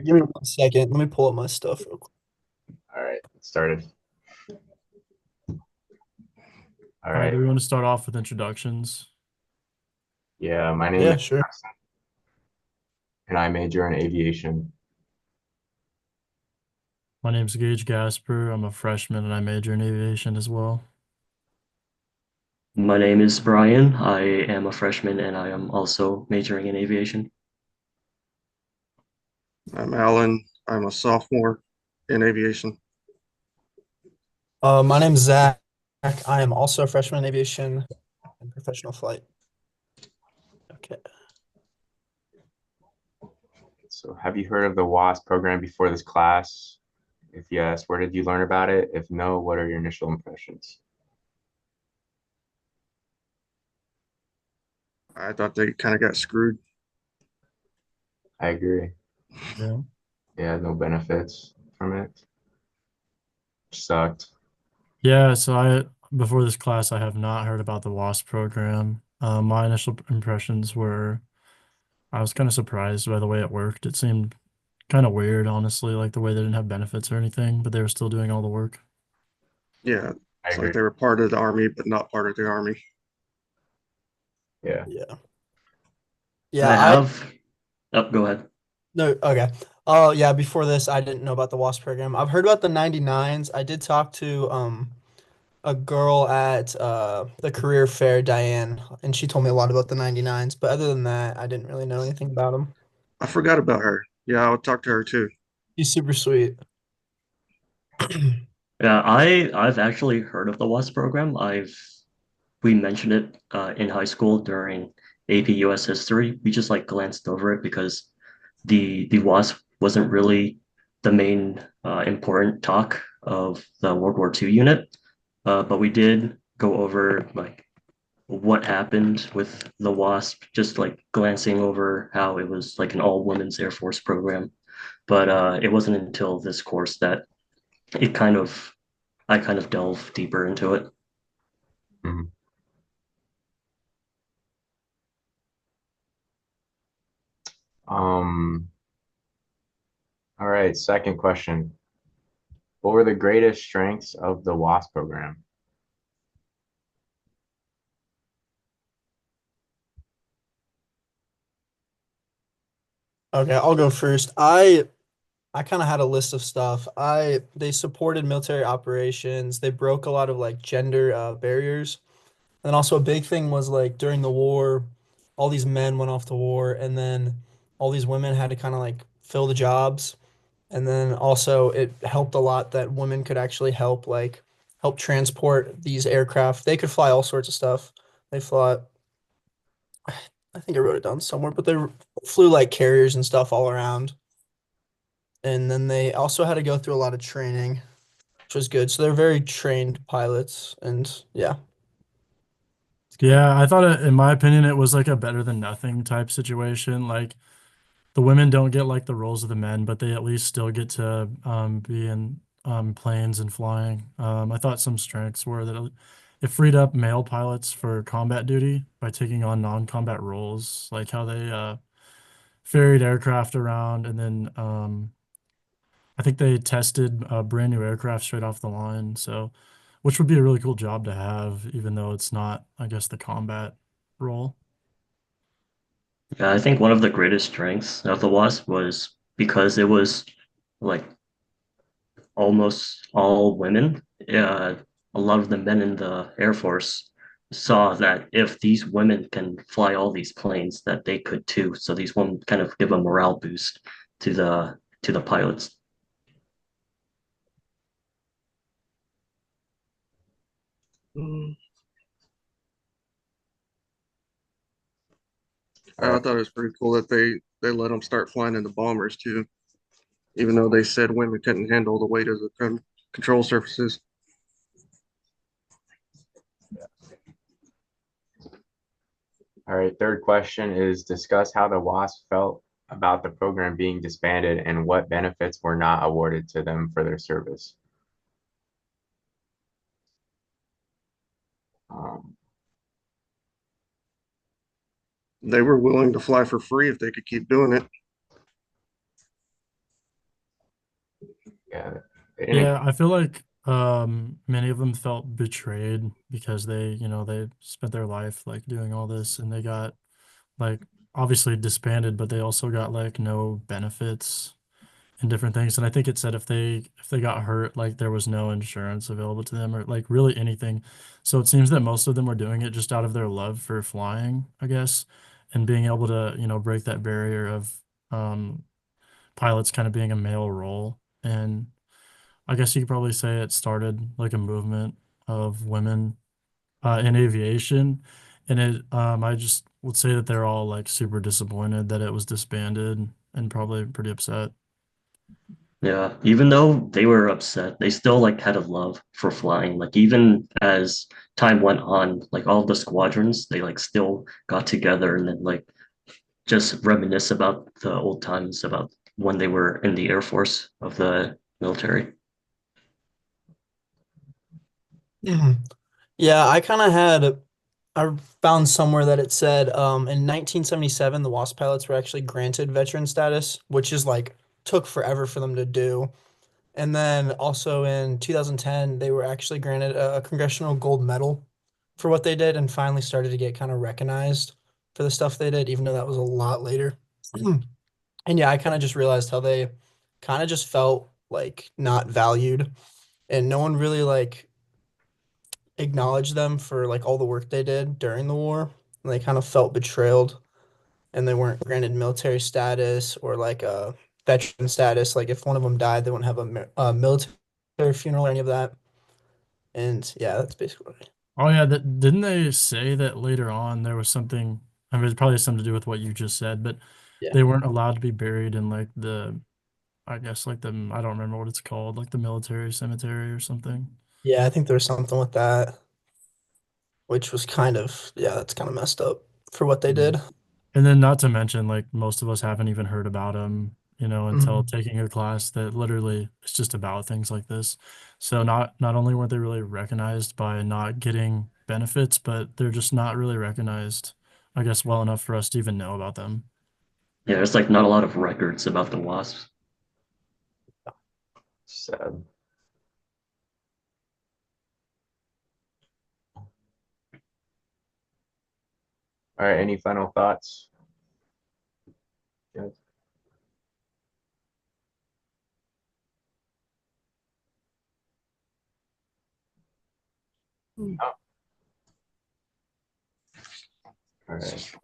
Give me 1 second. Let me pull up my stuff real quick. All right, it started. All All right, right. do we want to start off with introductions? Yeah, my name Yeah, is sure. Preston, and I major in aviation. My name's Gage Gasper. I'm a freshman and I major in aviation as well. My name is Brian. I am a freshman and I am also majoring in aviation. I'm Alan. I'm a sophomore in aviation. My name's Zach. I am also a freshman in aviation and professional flight. Okay. So, have you heard of the WASP program before this class? If yes, where did you learn about it? If no, what are your initial impressions? I thought they kind of got screwed. I agree. Yeah. Yeah, no benefits from it. Sucked. Yeah, so before this class I have not heard about the WASP program. My initial impressions were I was kind of surprised by the way it worked. It seemed kind of weird, honestly, like the way they didn't have benefits or anything, but they were still doing all the work. Yeah, I it's like agree. they were part of the army, but not part of the army. Yeah. Yeah. I Yeah, have, oh, go ahead. no, okay. Oh, yeah, before this I didn't know about the WASP program. I've heard about the 99s. I did talk to a girl at the career fair, Diane, and she told me a lot about the 99s, but other than that, I didn't really know anything about them. I forgot about her. Yeah, I'll talk to her too. She's super sweet. Yeah, I've actually heard of the WASP program. We mentioned it in high school during AP US history. We just like glanced over it because the WASP wasn't really the main important talk of the World War II unit. But we did go over like what happened with the WASP, just like glancing over how it was like an all women's Air Force program. But it wasn't until this course that it kind of I kind of delve deeper into it. Mhm. Um, all right, second question. What were the greatest strengths of the WASP program? Okay, I'll go first. I kind of had a list of stuff. They supported military operations. They broke a lot of like gender barriers. And also a big thing was like during the war, all these men went off to war, and then all these women had to kind of like fill the jobs. And then also it helped a lot that women could actually help transport these aircraft. They could fly all sorts of stuff. They fly, I think I wrote it down somewhere, but they flew like carriers and stuff all around. And then they also had to go through a lot of training, which was good. So they're very trained pilots, and yeah, it's good. Yeah, I thought in my opinion, it was like a better than nothing type situation. Like the women don't get like the roles of the men, but they at least still get to be in planes and flying. I thought some strengths were that it freed up male pilots for combat duty by taking on non-combat roles, like how they ferried aircraft around, and then I think they tested brand new aircraft straight off the line. So, which would be a really cool job to have, even though it's not, I guess, the combat role. Yeah, I think one of the greatest strengths of the WASP was because it was like almost all women. A lot of the men in the Air Force saw that if these women can fly all these planes, that they could too. So these women kind of give a morale boost to the pilots. Mm, Uh, I thought it was pretty cool that they let them start flying in the bombers too, even though they said women couldn't handle the weight of the control surfaces. all right, third question is discuss how the WASP felt about the program being disbanded and what benefits were not awarded to them for their service. Um, They were willing to fly for free if they could keep doing it. Yeah, they didn't. Yeah, I feel like many of them felt betrayed because they spent their life like doing all this and they got like obviously disbanded, but they also got like no benefits and different things. And I think it said if they got hurt, like there was no insurance available to them or like really anything. So it seems that most of them were doing it just out of their love for flying, I guess, and being able to, break that barrier of um pilots kind of being a male role. And I guess you could probably say it started like a movement of women in aviation. And I just would say that they're all like super disappointed that it was disbanded and probably pretty upset. Yeah, even though they were upset, they still like had a love for flying. Like even as time went on, like all the squadrons, they like still got together and then like just reminisce about the old times about when they were in the Air Force of the military. Yeah, I found somewhere that it said in 1977 the WASP pilots were actually granted veteran status, which is like took forever for them to do. And then also in 2010 they were actually granted a congressional gold medal for what they did and finally started to get kind of recognized for the stuff they did, even though that was a lot later. And yeah, I kind of just realized how they kind of just felt like not valued and no one really like acknowledged them for like all the work they did during the war. And they kind of felt betrayed and they weren't granted military status or like a veteran status. Like if one of them died, they wouldn't have a military funeral or any of that. And yeah, that's basically it. Oh yeah, that didn't they say that later on there was something, I mean, it's probably something to do with what you just said, but Yeah. they weren't allowed to be buried in like I guess like I don't remember what it's called, like the military cemetery or something. Yeah, I think there was something with that, which was kind of, yeah, that's kind of messed up for what they Yeah. did. And then not to mention like most of us haven't even heard about him, until Mhm. taking a class that literally is just about things like this. So not only weren't they really recognized by not getting benefits, but they're just not really recognized, I guess, well enough for us to even know about them. Yeah, there's like not a lot of records about the wasps. Sad. All right, any final thoughts? Yes. Oh, all right.